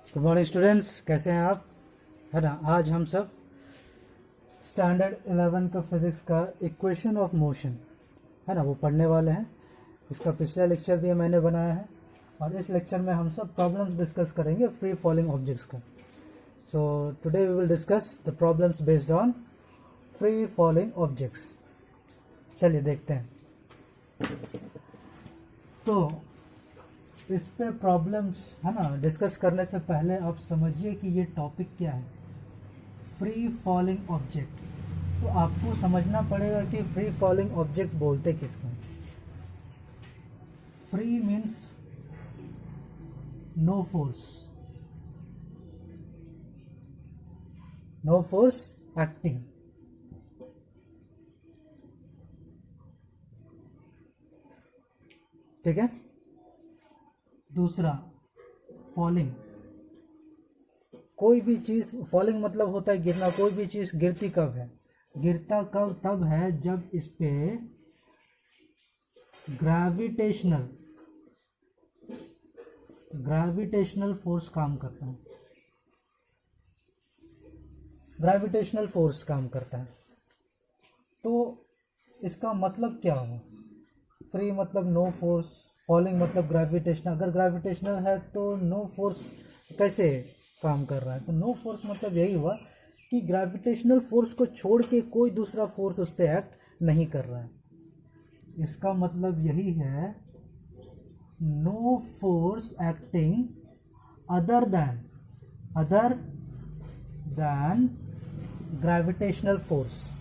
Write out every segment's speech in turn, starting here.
Good morning students, कैसे हैं आप? है ना, आज हम सब स्टैंडर्ड 11 का फिजिक्स का इक्वेशन ऑफ मोशन है ना वो पढ़ने वाले हैं। इसका पिछला लेक्चर भी मैंने बनाया है और इस लेक्चर में हम सब प्रॉब्लम्स डिस्कस करेंगे फ्री फॉलिंग ऑब्जेक्ट्स का। So today we will discuss the problems based on free falling objects. चलिए देखते हैं। तो इस पे प्रॉब्लम्स है ना डिस्कस करने से पहले आप समझिए कि ये टॉपिक क्या है, फ्री फॉलिंग ऑब्जेक्ट। तो आपको समझना पड़ेगा कि फ्री फॉलिंग ऑब्जेक्ट बोलते किसको। Free means no force, no force acting. ठीक है। दूसरा फॉलिंग, कोई भी चीज फॉलिंग मतलब होता है गिरना। कोई भी चीज गिरती कब है? गिरता कब तब है जब इस पे ग्रेविटेशनल फोर्स काम करता है। ग्रेविटेशनल फोर्स काम करता है। तो इसका मतलब क्या हुआ? फ्री मतलब नो फोर्स, फॉलिंग मतलब ग्रेविटेशनल। अगर ग्रेविटेशनल है तो नो फोर्स कैसे काम कर रहा है? तो नो फोर्स मतलब यही हुआ कि ग्रेविटेशनल फोर्स को छोड़ के कोई दूसरा फोर्स उस पर एक्ट नहीं कर रहा है। इसका मतलब यही है, no force acting other than gravitational force.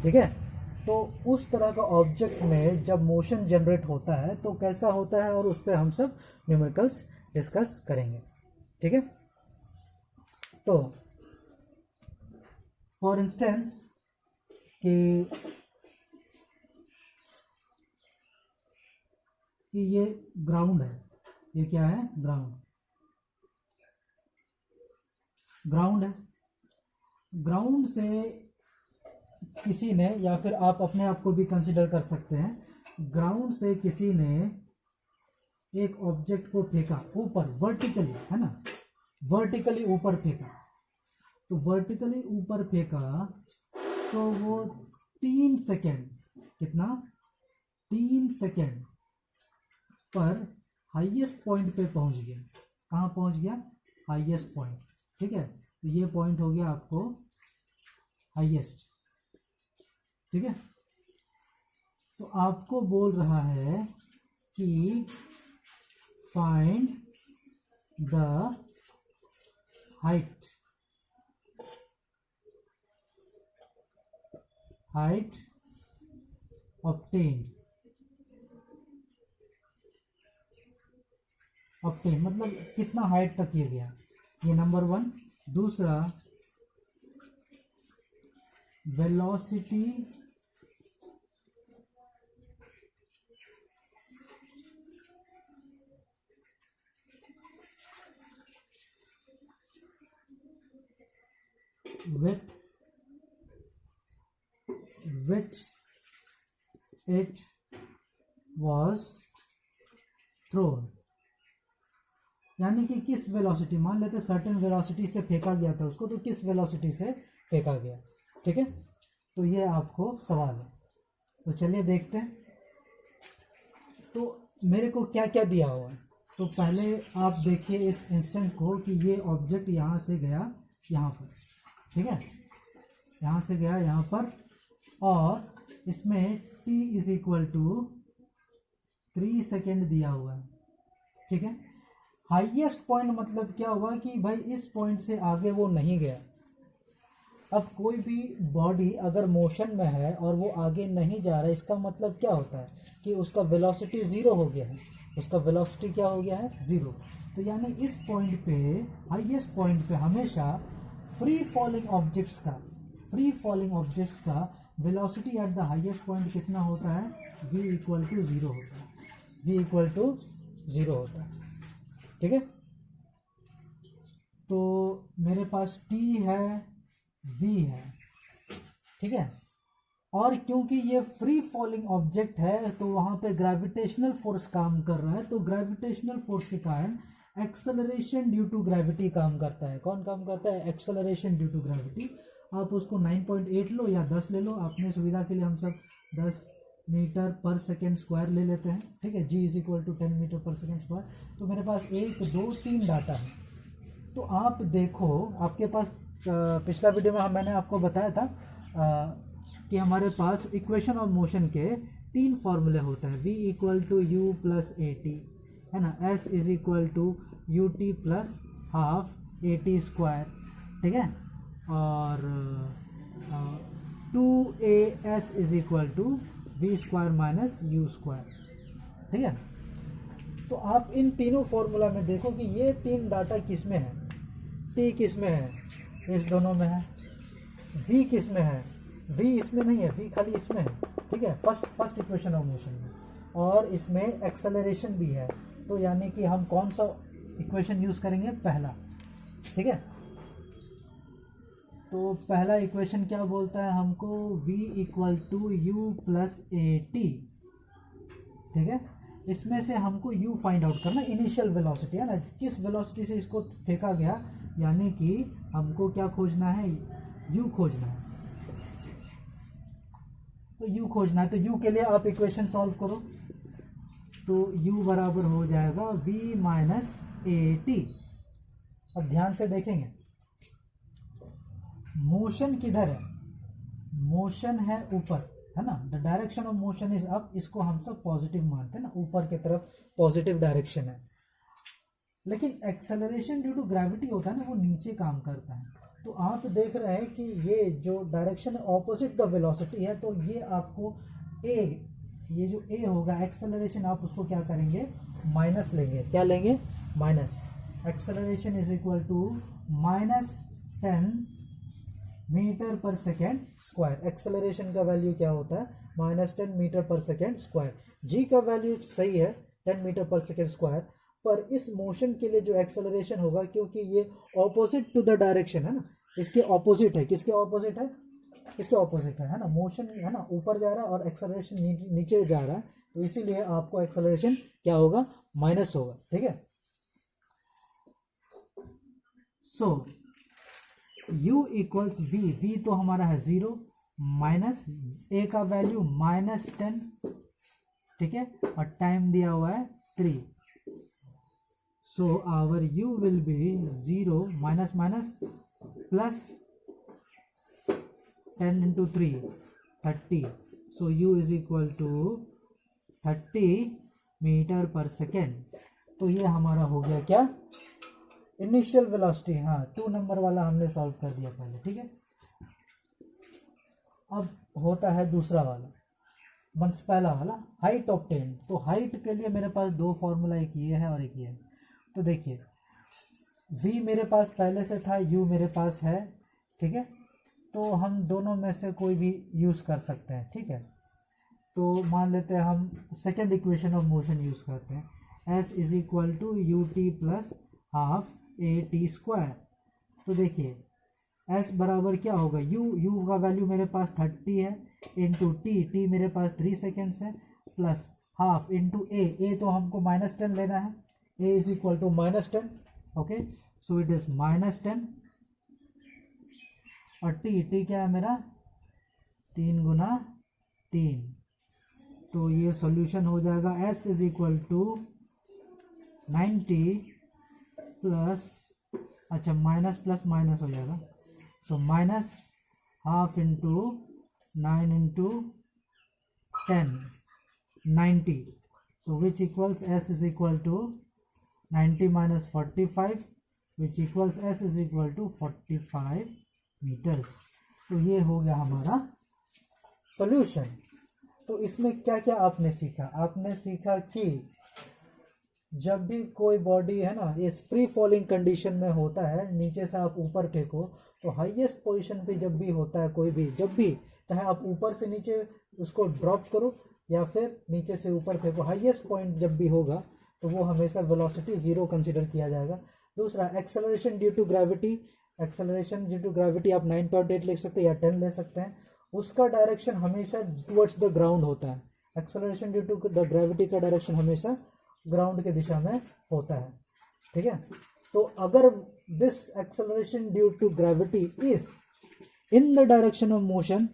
ठीक है। तो उस तरह का ऑब्जेक्ट में जब मोशन जनरेट होता है तो कैसा होता है, और उस पर हम सब न्यूमेरिकल्स डिस्कस करेंगे। ठीक है। तो फॉर इंस्टेंस कि ये ग्राउंड है। ये क्या है? ग्राउंड है। ग्राउंड से किसी ने, या फिर आप अपने आप को भी कंसिडर कर सकते हैं, ग्राउंड से किसी ने एक ऑब्जेक्ट को फेंका ऊपर, वर्टिकली, है ना, वर्टिकली ऊपर फेंका। तो वर्टिकली ऊपर फेंका तो वो 3 सेकेंड, कितना? 3 सेकेंड पर हाईएस्ट पॉइंट पे पहुंच गया। कहाँ पहुंच गया? Highest point. ठीक है। तो ये पॉइंट हो गया आपको हाईएस्ट। ठीक है। तो आपको बोल रहा है कि फाइंड द हाइट ऑब्टेन मतलब कितना हाइट तक ये गया, ये नंबर 1। दूसरा, velocity with which it was thrown। यानी कि किस वेलोसिटी, मान लेते सर्टेन वेलोसिटी से फेंका गया था उसको, तो किस वेलोसिटी से फेंका गया। ठीक है। तो ये आपको सवाल है। तो चलिए देखते हैं। तो मेरे को क्या क्या दिया हुआ है। तो पहले आप देखिए इस इंस्टेंट को कि ये ऑब्जेक्ट यहाँ से गया यहाँ पर। ठीक है। यहाँ से गया यहाँ पर, और इसमें t is equal to 3 second दिया हुआ है। ठीक है। हाईएस्ट पॉइंट मतलब क्या हुआ कि भाई इस पॉइंट से आगे वो नहीं गया। अब कोई भी बॉडी अगर मोशन में है और वो आगे नहीं जा रहा है, इसका मतलब क्या होता है कि उसका वेलोसिटी 0 हो गया है। उसका वेलोसिटी क्या हो गया है? 0। तो यानी इस पॉइंट पे, हाईएस्ट पॉइंट पे, हमेशा फ्री फॉलिंग ऑब्जेक्ट्स का velocity at the highest point कितना होता है? v इक्वल टू 0 होता है। v इक्वल टू 0 होता है। ठीक है। तो मेरे पास t है, v है। ठीक है। और क्योंकि ये फ्री फॉलिंग ऑब्जेक्ट है तो वहां पे ग्रेविटेशनल फोर्स काम कर रहा है। तो ग्रेविटेशनल फोर्स के कारण एक्सेलरेशन ड्यू टू ग्रेविटी काम करता है। कौन काम करता है? Acceleration due to gravity. आप उसको 9.8 लो या 10 ले लो, अपने सुविधा के लिए हम सब 10 मीटर पर सेकेंड स्क्वायर ले लेते हैं, ठीक है। g is equal to 10 metre per second square. तो मेरे पास 1 2 3 डाटा है। तो आप देखो, आपके पास पिछला वीडियो में मैंने आपको बताया था कि हमारे पास इक्वेशन ऑफ मोशन के 3 फॉर्मूले होते हैं। v equal to u plus a t, है ना। s is equal to u t plus half a t square, ठीक है। और 2as is equal to v square minus u square, ठीक है। तो आप इन तीनों फॉर्मूला में देखो कि ये 3 डाटा किस में है। t किस में है? इस दोनों में है। v किस में है? v इसमें नहीं है, v खाली इसमें है, ठीक है, फर्स्ट इक्वेशन ऑफ मोशन में। और इसमें एक्सेलरेशन भी है। तो यानी कि हम कौन सा इक्वेशन यूज करेंगे? पहला, ठीक है। तो पहला इक्वेशन क्या बोलता है हमको? v equal to u plus a t, ठीक है। इसमें से हमको u फाइंड आउट करना, इनिशियल वेलोसिटी, है ना, किस वेलोसिटी से इसको फेंका गया, यानी कि हमको क्या खोजना है? u खोजना है। तो u खोजना है, तो u के लिए आप इक्वेशन सॉल्व करो। तो u बराबर हो जाएगा v माइनस ए टी। अब ध्यान से देखेंगे, मोशन किधर है? मोशन है ऊपर, है ना। The direction of motion is up. इसको हम सब पॉजिटिव मानते हैं ना, ऊपर की तरफ पॉजिटिव डायरेक्शन है। लेकिन एक्सेलरेशन ड्यू टू ग्रेविटी होता है ना, वो नीचे काम करता है। तो आप देख रहे हैं कि ये जो डायरेक्शन ऑपोजिट द वेलोसिटी है, तो ये आपको ये जो a होगा एक्सेलरेशन, आप उसको क्या करेंगे? माइनस लेंगे। क्या लेंगे? Minus. Acceleration is equal to -10 metre per second square. Acceleration का वैल्यू क्या होता है? -10 metre per second square. g का वैल्यू सही है 10 मीटर पर सेकेंड स्क्वायर, पर इस मोशन के लिए जो एक्सेलरेशन होगा, क्योंकि ये ऑपोजिट टू द डायरेक्शन है ना, इसके ऑपोजिट है। किसके ऑपोजिट है? इसके ऑपोजिट है ना। मोशन है ना ऊपर जा रहा है और एक्सेलरेशन नीचे जा रहा है, तो इसीलिए आपको एक्सेलरेशन क्या होगा? माइनस होगा, ठीक है। सो u इक्वल्स v तो हमारा है 0, माइनस a का वैल्यू -10, ठीक है, और टाइम दिया हुआ है 3। So our u will be 0 minus minus plus 10 into 3 30। So u is equal to 30 metre per second. तो ये हमारा हो गया क्या? Initial velocity. हाँ, 2 नंबर वाला हमने सॉल्व कर दिया पहले, ठीक है। अब होता है दूसरा वाला, बस पहला वाला हाइट ऑब्टेन। तो हाइट के लिए मेरे पास 2 फॉर्मूला, एक ये है और एक ये है। तो देखिए, v मेरे पास पहले से था, u मेरे पास है, ठीक है। तो हम दोनों में से कोई भी यूज़ कर सकते हैं, ठीक है। तो मान लेते हैं हम second equation of motion use करते हैं। s is equal to u t plus half a t square. तो देखिए s बराबर क्या होगा? u का वैल्यू मेरे पास 30 है, इंटू t मेरे पास 3 सेकेंड्स है, प्लस हाफ इंटू a तो हमको -10 लेना है। a is equal to -10, okay. So it is -10, और t क्या है मेरा? 3 गुना 3। तो ये सॉल्यूशन हो जाएगा s is equal to 90 plus, अच्छा माइनस प्लस माइनस हो जाएगा। So minus half into 9 into 10 90। So which equals s is equal to 90 minus 45, which equals s is equal to 45 metres. तो ये हो गया हमारा सॉल्यूशन। तो इसमें क्या क्या आपने सीखा? आपने सीखा कि जब भी कोई बॉडी है ना, ये फ्री फॉलिंग कंडीशन में होता है, नीचे से आप ऊपर फेंको, तो हाईएस्ट पोजीशन पे जब भी होता है कोई भी, जब भी चाहे आप ऊपर से नीचे उसको ड्रॉप करो या फिर नीचे से ऊपर फेंको, हाईएस्ट पॉइंट जब भी होगा तो वो हमेशा वेलोसिटी 0 कंसीडर किया जाएगा। दूसरा, acceleration due to gravity. Acceleration due to gravity आप 9.8 लिख सकते हैं या 10 ले सकते हैं। उसका डायरेक्शन हमेशा टुवर्ड्स द ग्राउंड होता है। Acceleration due to the gravity का डायरेक्शन हमेशा ग्राउंड के दिशा में होता है, ठीक है। तो अगर this acceleration due to gravity is in the direction of motion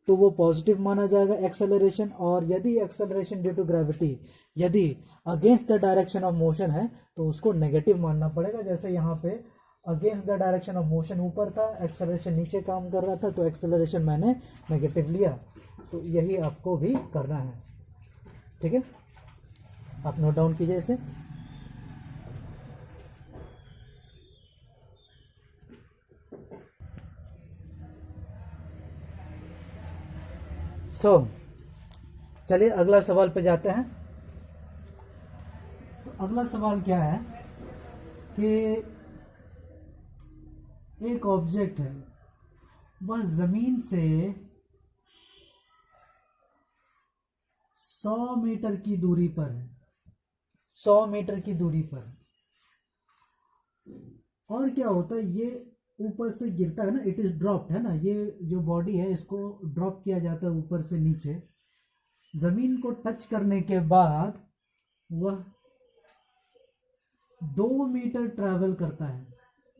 तो वो पॉजिटिव माना जाएगा एक्सेलरेशन, और यदि एक्सेलरेशन ड्यू टू ग्रेविटी यदि against the direction of motion है तो उसको नेगेटिव मानना पड़ेगा। जैसे यहाँ पे against the direction of motion ऊपर था, एक्सेलरेशन नीचे काम कर रहा था, तो एक्सेलरेशन मैंने नेगेटिव लिया। तो यही आपको भी करना है, ठीक है। आप नोट डाउन कीजिए इसे। चलिए अगला सवाल पे जाते हैं। तो अगला सवाल क्या है कि एक ऑब्जेक्ट है, वह जमीन से 100 मीटर की दूरी पर है, 100 मीटर की दूरी पर। और क्या होता है, ये ऊपर से गिरता है ना, इट इज ड्रॉप्ड है ना, ये जो बॉडी है इसको ड्रॉप किया जाता है ऊपर से नीचे। जमीन को टच करने के बाद वह 2 मीटर ट्रैवल करता है,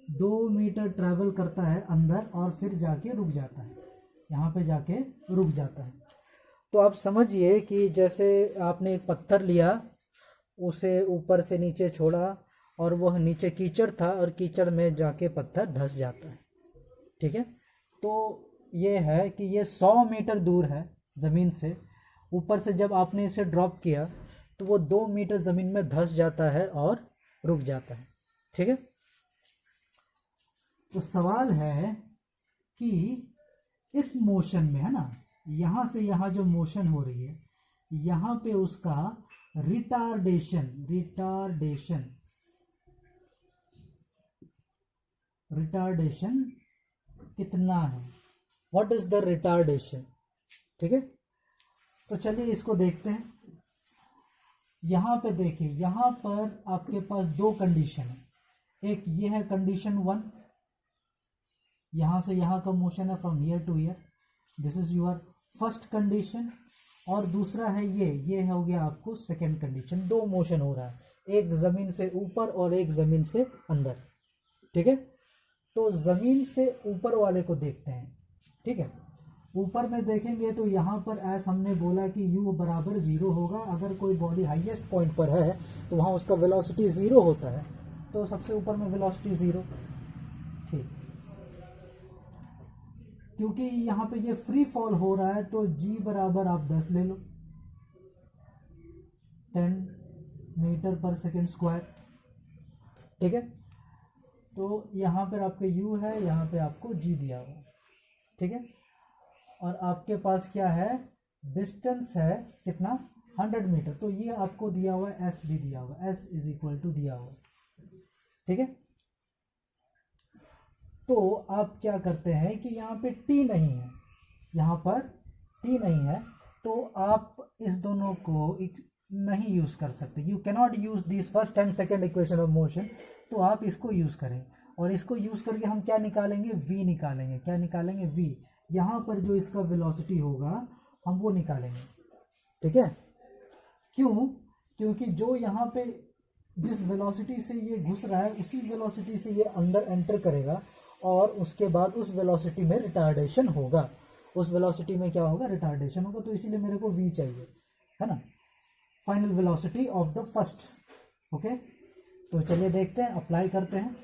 2 मीटर ट्रैवल करता है अंदर, और फिर जाके रुक जाता है, यहाँ पे जाके रुक जाता है। तो आप समझिए कि जैसे आपने एक पत्थर लिया, उसे ऊपर से नीचे छोड़ा, और वह नीचे कीचड़ था, और कीचड़ में जाके पत्थर धंस जाता है, ठीक है। तो ये है कि ये 100 मीटर दूर है ज़मीन से। ऊपर से जब आपने इसे ड्रॉप किया तो वो 2 मीटर ज़मीन में धंस जाता है और रुक जाता है, ठीक है। तो सवाल है कि इस मोशन में, है ना, यहाँ से यहाँ जो मोशन हो रही है, यहाँ पे उसका रिटार्डेशन कितना है, व्हाट इज द रिटार्डेशन, ठीक है। तो चलिए इसको देखते हैं। यहाँ पे देखिए, यहाँ पर आपके पास 2 कंडीशन है। एक ये है कंडीशन 1, यहाँ से यहाँ का मोशन है from year two year, this is your first condition. और दूसरा है ये हो गया आपको सेकंड कंडीशन। 2 मोशन हो रहा है, एक ज़मीन से ऊपर और एक ज़मीन से अंदर, ठीक है। तो ज़मीन से ऊपर वाले को देखते हैं, ठीक है। ऊपर में देखेंगे तो यहाँ पर एस हमने बोला कि u बराबर 0 होगा। अगर कोई बॉडी हाईएस्ट पॉइंट पर है तो वहाँ उसका वेलोसिटी 0 होता है, तो सबसे ऊपर में वेलोसिटी 0, ठीक। क्योंकि यहाँ पे ये फ्री फॉल हो रहा है तो g बराबर आप 10 ले लो, 10 मीटर पर सेकेंड स्क्वायर, ठीक है। तो यहाँ पर आपके u है, यहाँ पे आपको g दिया हुआ, ठीक है। और आपके पास क्या है, डिस्टेंस है कितना, 100 मीटर। तो ये आपको दिया हुआ है, s भी दिया हुआ है, s इज इक्वल टू दिया हुआ, ठीक है। तो आप क्या करते हैं कि यहाँ पे t नहीं है, यहाँ पर t नहीं है, तो आप इस दोनों को नहीं यूज कर सकते। You cannot use this first and second equation of motion. तो आप इसको यूज करें, और इसको यूज करके हम क्या निकालेंगे, v निकालेंगे। क्या निकालेंगे, v। यहाँ पर जो इसका वेलोसिटी होगा हम वो निकालेंगे, ठीक है। क्यों, क्योंकि जो यहाँ पे जिस वेलोसिटी से ये घुस रहा है उसी वेलोसिटी से ये अंदर एंटर करेगा, और उसके बाद उस वेलोसिटी में रिटार्डेशन होगा। उस वेलोसिटी में क्या होगा, रिटार्डेशन होगा। तो इसीलिए मेरे को v चाहिए, है ना, final velocity of the first. Okay, तो चलिए देखते हैं, अप्लाई करते हैं।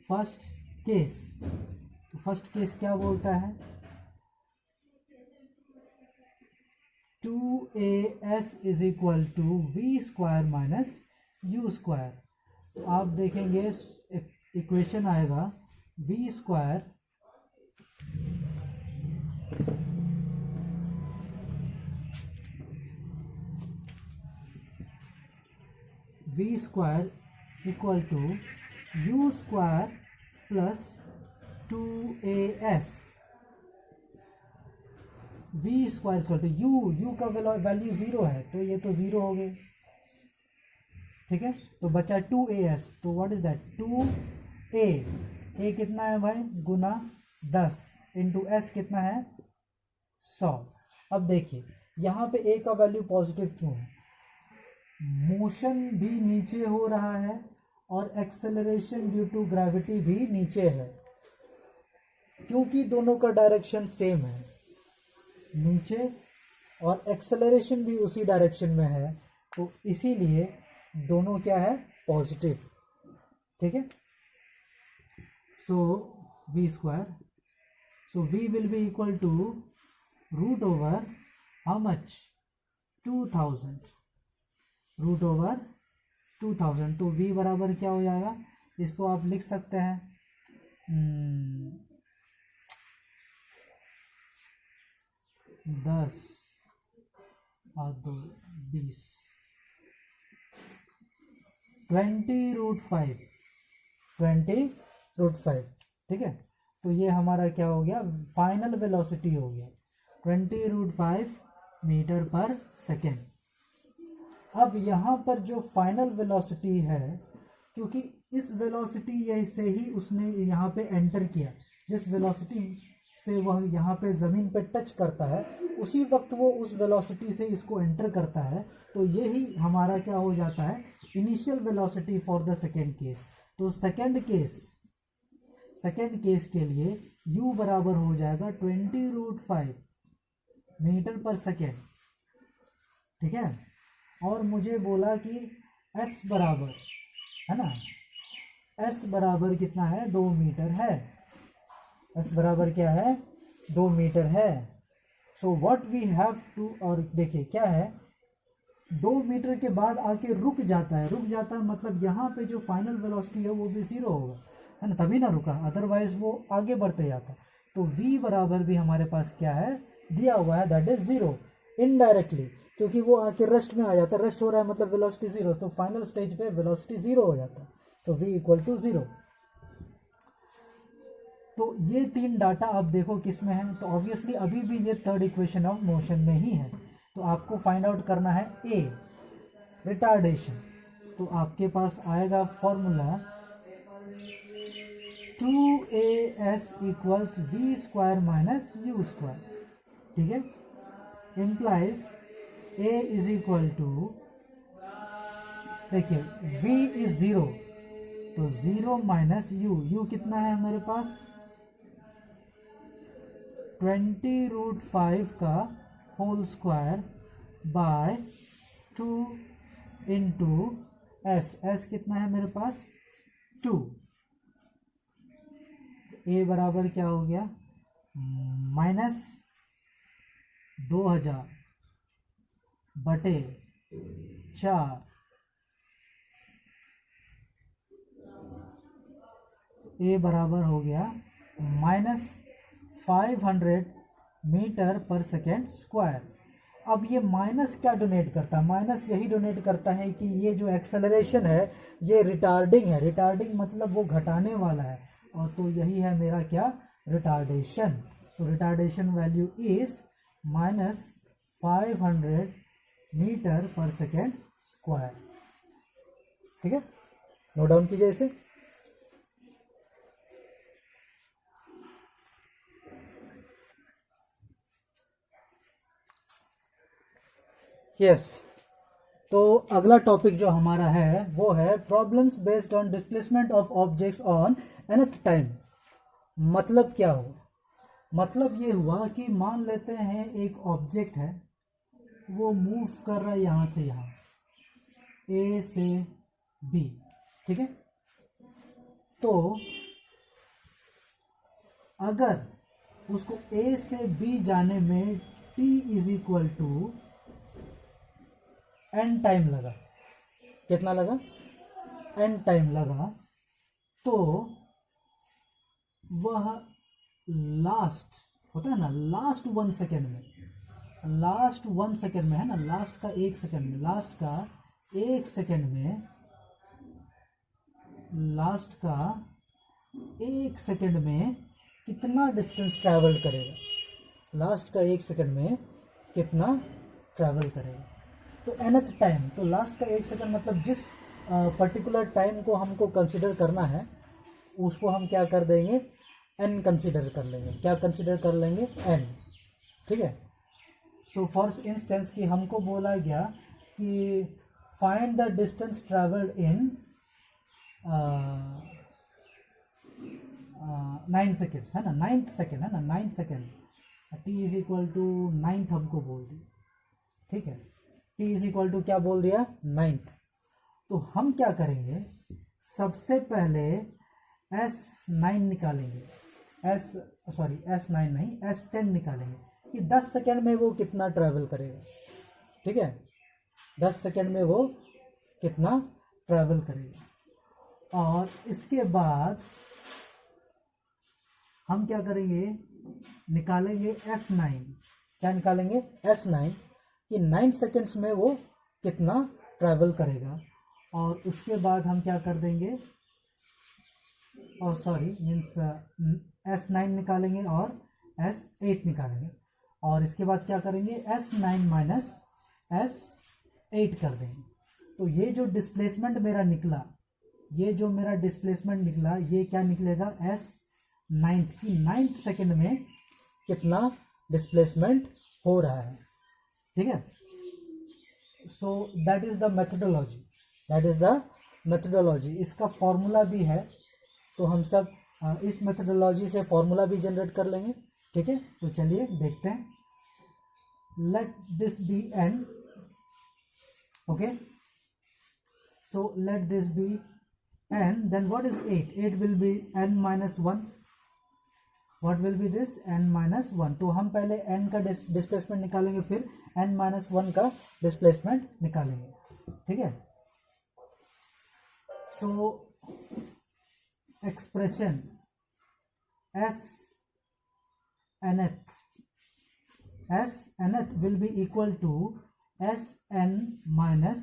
फर्स्ट केस, तो फर्स्ट केस क्या बोलता है, 2as is equal to v square minus u square. तो आप देखेंगे इक्वेशन आएगा v square equal to u square plus 2as। V square equal to u का वैल्यू 0 है, तो ये तो 0 हो गए, ठीक है। तो बचा 2as, तो व्हाट इज दैट, 2a कितना है भाई, गुना 10 इंटू एस कितना है 100। अब देखिए यहाँ पे a का वैल्यू पॉजिटिव क्यों है, मोशन भी नीचे हो रहा है और एक्सेलरेशन ड्यू टू ग्रेविटी भी नीचे है, क्योंकि दोनों का डायरेक्शन सेम है नीचे और एक्सेलरेशन भी उसी डायरेक्शन में है, तो इसीलिए दोनों क्या है, पॉजिटिव। ठीक है, so v square, so v will be equal to root over how much 2000, root over 2000। तो v बराबर क्या हो जाएगा, इसको आप लिख सकते हैं 10 और 2 20, 20√5, 20√5। ठीक है, तो ये हमारा क्या हो गया, फाइनल वेलोसिटी हो गया 20√5 मीटर पर सेकेंड। अब यहाँ पर जो फाइनल वेलोसिटी है, क्योंकि इस वेलोसिटी से ही उसने यहाँ पे एंटर किया, जिस वेलोसिटी से वह यहाँ पे ज़मीन पे टच करता है उसी वक्त वो उस वेलोसिटी से इसको एंटर करता है, तो यही हमारा क्या हो जाता है, initial velocity for the second case. तो सेकेंड केस के लिए u बराबर हो जाएगा 20√5 मीटर पर सेकेंड। ठीक है, और मुझे बोला कि s बराबर है ना, s बराबर कितना है, 2 मीटर है। s बराबर क्या है, 2 मीटर है। So what we have to, और देखिए क्या है, 2 मीटर के बाद आके रुक जाता है मतलब यहाँ पे जो फाइनल वेलोसिटी है वो भी 0 होगा, है ना, तभी ना रुका, अदरवाइज वो आगे बढ़ते जाता। तो v बराबर भी हमारे पास क्या है, दिया हुआ है, दैट इज 0 इनडायरेक्टली, क्योंकि वो आके रेस्ट में आ जाता है, रेस्ट हो रहा है मतलब वेलोसिटी 0, तो फाइनल स्टेज पे वेलोसिटी 0 हो जाता है, तो v इक्वल टू 0। तो ये 3 डाटा आप देखो किस में है, तो ऑब्वियसली अभी भी ये थर्ड इक्वेशन ऑफ मोशन में ही है। तो आपको फाइंड आउट करना है a, रिटार्डेशन। तो आपके पास आएगा formula 2as equals v square minus u square. ठीक है, implies a is equal to, देखिए v इज 0, तो 0 माइनस u कितना है हमारे पास, 20√5 का whole square by 2 into s कितना है मेरे पास 2। a बराबर क्या हो गया, माइनस 2000 बटे 4, a बराबर हो गया minus 500 metre per second square. अब ये माइनस क्या डोनेट करता है, माइनस यही डोनेट करता है कि ये जो एक्सेलरेशन है ये रिटार्डिंग है, रिटार्डिंग मतलब वो घटाने वाला है, और तो यही है मेरा क्या, रिटार्डेशन। तो retardation value is minus 500 metre per second square. ठीक है, नोट डाउन कीजिए इसे। यस, तो अगला टॉपिक जो हमारा है वो है problems based on displacement of objects on nth time. मतलब क्या हुआ, मतलब ये हुआ कि मान लेते हैं एक ऑब्जेक्ट है, वो मूव कर रहा है यहाँ से यहाँ, A से B। ठीक है, तो अगर उसको A से B जाने में t is equal to n time लगा, कितना लगा, n टाइम लगा, तो वह लास्ट होता है ना, लास्ट 1 सेकेंड में, लास्ट 1 सेकेंड में है ना, लास्ट का 1 सेकेंड में, लास्ट का 1 सेकेंड में, लास्ट का 1 सेकेंड में कितना डिस्टेंस ट्रैवल करेगा, लास्ट का 1 सेकेंड में कितना ट्रैवल करेगा। तो nth टाइम, तो लास्ट का 1 सेकेंड मतलब जिस पर्टिकुलर टाइम को हमको कंसिडर करना है उसको हम क्या कर देंगे, n कंसिडर कर लेंगे, क्या कंसिडर कर लेंगे, n। ठीक है, सो फॉर इंस्टेंस कि हमको बोला गया कि find the distance travelled in 9 seconds, है ना, 9 सेकेंड, है ना, 9 second, t is equal to 9 हमको बोल दी, ठीक है, t इज इक्वल टू क्या बोल दिया, 9। तो हम क्या करेंगे, सबसे पहले S9 निकालेंगे, S9 नहीं, S10 निकालेंगे कि 10 सेकेंड में वो कितना ट्रैवल करेगा, ठीक है, 10 सेकेंड में वो कितना ट्रैवल करेगा। और इसके बाद हम क्या करेंगे, निकालेंगे S9, क्या निकालेंगे, S9 कि 9 सेकेंड्स में वो कितना ट्रैवल करेगा। और उसके बाद हम क्या कर देंगे, और सॉरी मीन्स S9 निकालेंगे और S8 निकालेंगे, और इसके बाद क्या करेंगे, S9 माइनस S8 कर देंगे। तो ये जो डिस्प्लेसमेंट मेरा निकला, ये जो मेरा डिस्प्लेसमेंट निकला, ये क्या निकलेगा, S9 की 9 सेकेंड में कितना डिस्प्लेसमेंट हो रहा है, ठीक है। So that is the methodology, that is the methodology. इसका फॉर्मूला भी है, तो हम सब इस मेथोडोलॉजी से फॉर्मूला भी जनरेट कर लेंगे, ठीक है। तो चलिए देखते हैं, let this be n, okay, so let this be n, then what is 8? 8 will be n minus 1. What will be this? n minus 1. तो हम पहले n का डिस्प्लेसमेंट निकालेंगे, फिर n minus 1 का डिस्प्लेसमेंट निकालेंगे, ठीक है। सो expression s nth will be equal to sn minus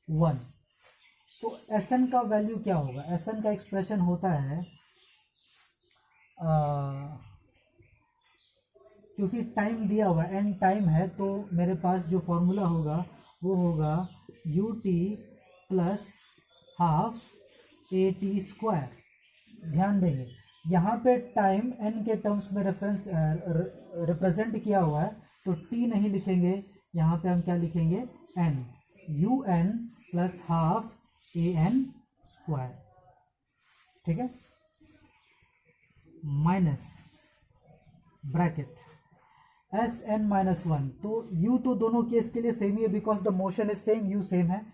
1। तो Sn का वैल्यू क्या होगा, Sn का एक्सप्रेशन होता है, क्योंकि टाइम दिया हुआ n टाइम है, तो मेरे पास जो फॉर्मूला होगा वो होगा ut प्लस हाफ at²। ध्यान देंगे यहाँ पे टाइम n के टर्म्स में रिप्रेजेंट किया हुआ है, तो t नहीं लिखेंगे, यहाँ पे हम क्या लिखेंगे, n, un plus half an², ठीक है, माइनस ब्रैकेट Sn माइनस 1। तो u तो दोनों केस के लिए सेम ही है, because the motion is same, u same है,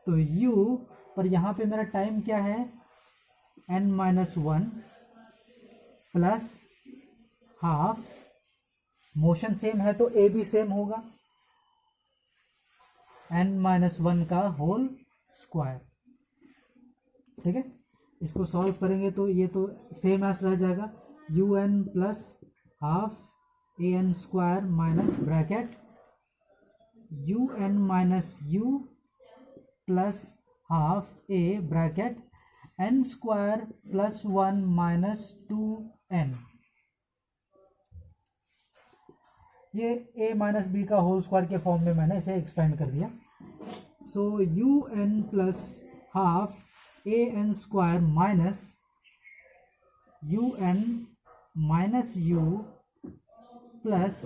तो u पर यहाँ पे मेरा टाइम क्या है, n minus 1 plus half, motion same है तो a भी सेम होगा, n माइनस 1 का होल स्क्वायर, ठीक है। इसको सॉल्व करेंगे तो ये तो सेम एस रह जाएगा, un plus half an² minus bracket un minus u plus half a bracket n² plus 1 minus 2n। ये a माइनस b का होल स्क्वायर के फॉर्म में मैंने इसे एक्सपेंड कर दिया। सो un plus half an² minus un minus u plus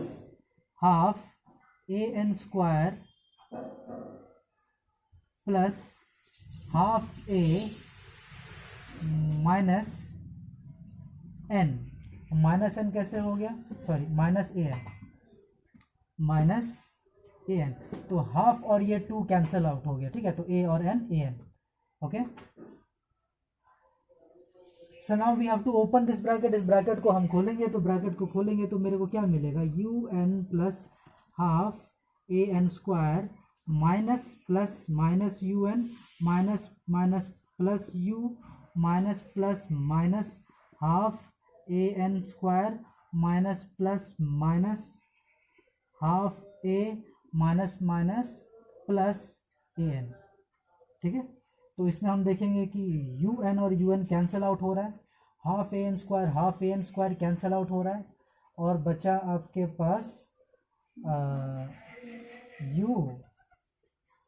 half an² plus half a minus n। Minus n कैसे हो गया, सॉरी माइनस an, तो हाफ और ये 2 कैंसिल आउट हो गया, ठीक है, तो a और n, an, okay. So now we have to open this bracket, इस ब्रैकेट को हम खोलेंगे, तो ब्रैकेट को खोलेंगे तो मेरे को क्या मिलेगा, un plus half an² minus plus minus un minus minus plus u minus plus minus half an² minus plus minus half a minus minus plus an, ठीक है। तो इसमें हम देखेंगे कि un और un कैंसिल आउट हो रहा है, हाफ an² कैंसिल आउट हो रहा है, और बचा आपके पास u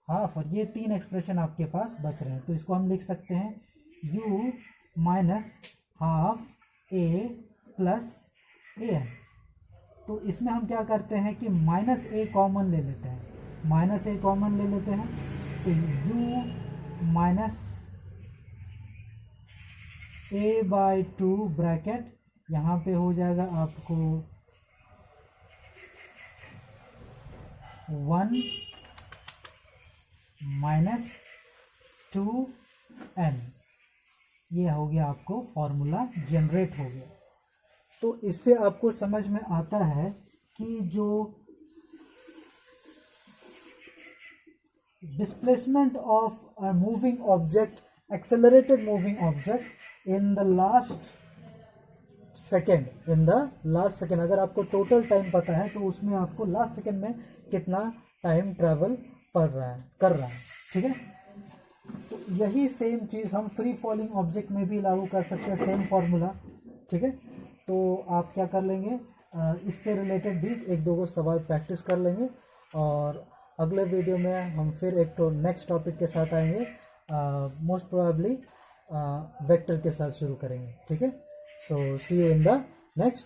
हाफ, और ये 3 एक्सप्रेशन आपके पास बच रहे हैं। तो इसको हम लिख सकते हैं u minus half a plus an। तो इसमें हम क्या करते हैं कि माइनस a कॉमन ले लेते हैं, माइनस ए कॉमन ले लेते हैं, तो u minus a by 2 bracket यहाँ पे हो जाएगा आपको 1 माइनस 2n। ये हो गया आपको फॉर्मूला जनरेट हो गया। तो इससे आपको समझ में आता है कि जो displacement of a moving object, accelerated moving object in the last second, अगर आपको टोटल टाइम पता है तो उसमें आपको लास्ट सेकेंड में कितना टाइम ट्रैवल कर रहा है, ठीक है। तो यही सेम चीज़ हम फ्री फॉलिंग ऑब्जेक्ट में भी लागू कर सकते हैं, सेम फॉर्मूला, ठीक है। तो आप क्या कर लेंगे, इससे रिलेटेड भी एक दो सवाल प्रैक्टिस कर लेंगे, और अगले वीडियो में हम फिर एक तो नेक्स्ट टॉपिक के साथ आएंगे, मोस्ट प्रोबेबली वेक्टर के साथ शुरू करेंगे, ठीक है। सो सी यू इन द नेक्स्ट